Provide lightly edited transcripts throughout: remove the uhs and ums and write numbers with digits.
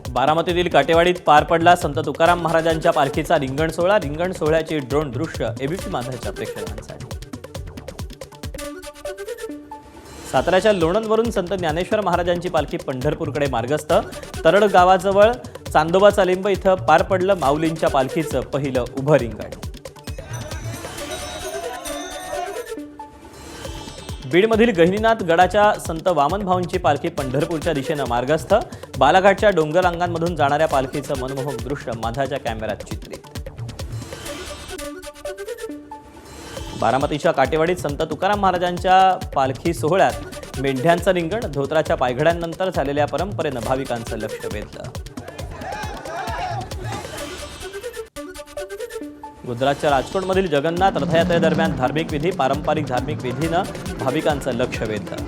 बारामतीतील काटेवाडीत पार पडला संत तुकाराम महाराजांच्या पालखीचा रिंगण सोहळा। रिंगण सोहळ्याची ड्रोन दृश्य एबीपी माझाच्या प्रेक्षकांसाठी। साताऱ्याच्या लोणंदवरून संत ज्ञानेश्वर महाराजांची पालखी पंढरपूरकडे मार्गस्थ। तरड गावाजवळ चांदोबाचा लिंब इथं पार पडलं माऊलींच्या पालखीचं पहिलं उभं रिंगण। बीडमधील गहिनीनाथ गडाच्या संत वामन भाऊंची पालखी पंढरपूरच्या दिशेनं मार्गस्थ। बालाघाटच्या डोंगर रांगांमधून जाणाऱ्या पालखीचं मनमोहक दृश्य माझाच्या कॅमेऱ्यात चित्रित। बारामतीच्या काटेवाडीत संत तुकाराम महाराजांच्या पालखी सोहळ्यात मेंढ्यांचं रिंगण। धोत्राच्या पायघड्यांनंतर झालेल्या परंपरेनं भाविकांचं लक्ष वेधलं। गुजरातच्या राजकोटमधील जगन्नाथ रथयात्रेदरम्यान धार्मिक विधी। पारंपरिक धार्मिक विधीनं भाविकांचं लक्ष वेधलं।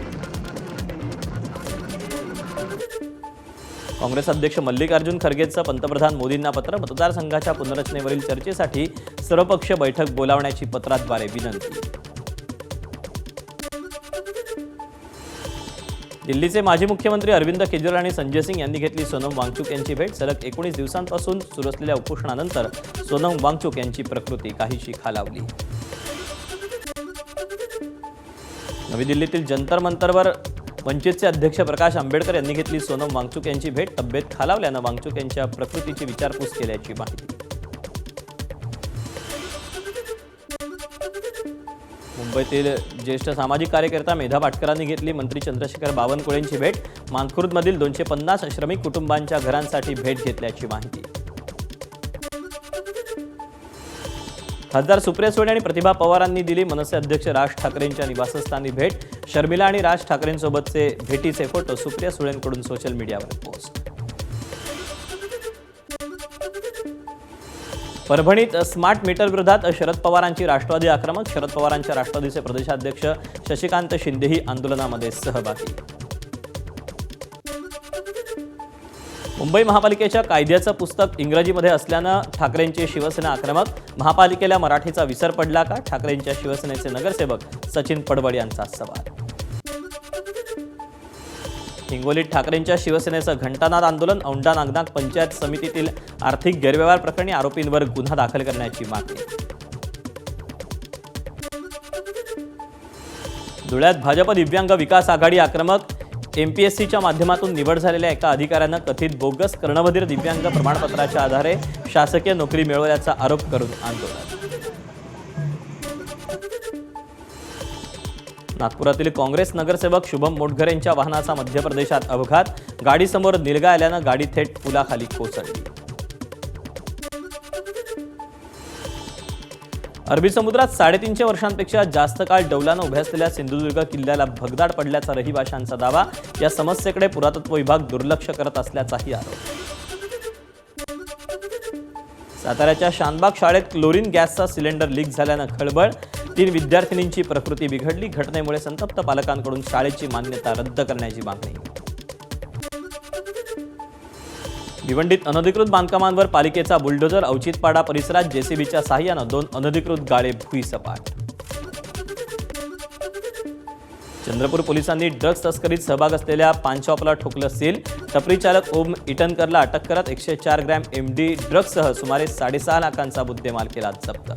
काँग्रेस अध्यक्ष मल्लिकार्जुन खरगेंचं पंतप्रधान मोदींना पत्र। मतदारसंघाच्या पुनर्रचनेवरील चर्चेसाठी सर्वपक्षीय बैठक बोलावण्याची पत्राद्वारे विनंती। दिल्लीचे माजी मुख्यमंत्री अरविंद केजरीवाल आणि संजय सिंग यांनी घेतली सोनम वांगचुक यांची भेट। सलग 19 दिवसांपासून सुरू असलेल्या उपोषणानंतर सोनम वांगचुक यांची प्रकृती काहीशी खालावली। नवी दिल्लीतील जंतर मंतरवर वंचितचे अध्यक्ष प्रकाश आंबेडकर यांनी घेतली सोनम वांगचुक यांची भेट। तब्येत खालावल्यानं वांगचुक यांच्या प्रकृतीची विचारपूस केल्याची माहिती। मुंबईतील ज्येष्ठ सामाजिक कार्यकर्ता मेधा पाटकरांनी घेतली मंत्री चंद्रशेखर बावनकुळेंची भेट। मानखुर्दमधील 250 श्रमिक कुटुंबांच्या घरांसाठी भेट घेतल्याची माहिती। खासदार सुप्रिया सुळे आणि प्रतिभा पवारांनी दिली मनसे अध्यक्ष राज ठाकरेंच्या निवासस्थानी भेट। शर्मिला आणि राज ठाकरेंसोबतचे भेटीचे फोटो सुप्रिया सुळेंकडून सोशल मीडियावर पोस्ट। परभणीत स्मार्ट मीटर विरोधात शरद पवारांची राष्ट्रवादी आक्रमक। शरद पवारांच्या राष्ट्रवादीचे प्रदेशाध्यक्ष शशिकांत शिंदेही आंदोलनामध्ये सहभागी। मुंबई महापालिकेच्या कायद्याचं पुस्तक इंग्रजीमध्ये असल्यानं ठाकरेंची शिवसेना आक्रमक। महापालिकेला मराठीचा विसर पडला का? ठाकरेंच्या शिवसेनेचे नगरसेवक सचिन पडवळ यांचा सवाल। हिंगोलीत ठाकरेंच्या शिवसेनेचं घंटानाद आंदोलन। औंढा नागनाथ पंचायत समितीतील आर्थिक गैरव्यवहार प्रकरणी आरोपींवर गुन्हा दाखल करण्याची मागणी। धुळ्यात भाजप दिव्यांग विकास आघाडी आक्रमक। एमपीएससीच्या माध्यमातून निवड झालेल्या एका अधिकाऱ्यानं कथित बोगस कर्णबधिर दिव्यांग प्रमाणपत्राच्या आधारे शासकीय नोकरी मिळवल्याचा आरोप करून आंदोलन। नागपुरातील काँग्रेस नगरसेवक शुभम मोटघर यांच्या वाहनाचा मध्य प्रदेशात अपघात। गाडीसमोर निलगा आल्यानं गाडी थेट पुलाखाली कोसळली। अरबी समुद्रात 350 वर्षांपेक्षा जास्त काळ डौलानं उभ्या असलेल्या सिंधुदुर्ग किल्ल्याला भगदाड पडल्याचा रहिवाशांचा दावा। या समस्येकडे पुरातत्व विभाग दुर्लक्ष करत असल्याचाही आरोप। साताऱ्याच्या शानबाग शाळेत क्लोरीन गॅसचा सिलेंडर लीक झाल्यानं खळबळ। 3 विद्यार्थिनींची प्रकृती बिघडली। घटनेमुळे संतप्त पालकांकडून शाळेची मान्यता रद्द करण्याची मागणी। भिवंडीत अनधिकृत बांधकामांवर पालिकेचा बुलडोजर। औचितपाडा परिसरात जेसीबीच्या साहाय्यानं 2 अनधिकृत गाळे भुईसपाट। चंद्रपूर पोलिसांनी ड्रग्ज तस्करीत सहभाग असलेल्या पान शॉपला ठोकलं सील। टपरी चालक ओम इटनकरला अटक करत 104 ग्रॅम एमडी ड्रग्जसह सुमारे 6.5 लाखांचा मुद्देमाल केला जप्त।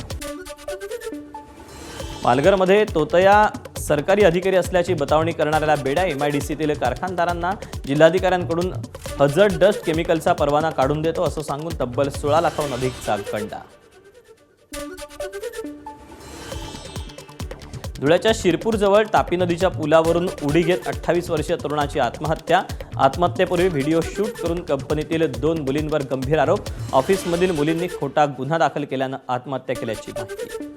पालघरमध्ये तोतया सरकारी अधिकारी असल्याची बतावणी करणाऱ्या बेड्या एमआयडीसीतील कारखानदारांना जिल्हाधिकाऱ्यांकडून हजर्ड डस्ट केमिकलचा परवाना काढून देतो असं सांगून तब्बल 16 लाखाहून अधिकचा गंडा। धुळ्याच्या शिरपूरजवळ तापी नदीच्या पुलावरून उडी घेत 28 वर्षीय तरुणाची आत्महत्या। आत्महत्येपूर्वी व्हिडिओ शूट करून कंपनीतील 2 मुलींवर गंभीर आरोप। ऑफिसमधील मुलींनी खोटा गुन्हा दाखल केल्यानं आत्महत्या केल्याची माहिती।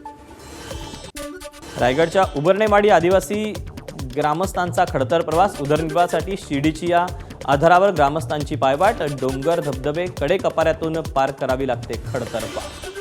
रायगडच्या उबरणेवाडी आदिवासी ग्रामस्थांचा खडतर प्रवास। उदरनिर्वाहासाठी शिडीची या आधारावर ग्रामस्थांची पायवाट। डोंगर धबधबे कडे कपाऱ्यातून पार करावी लागते खडतर पार।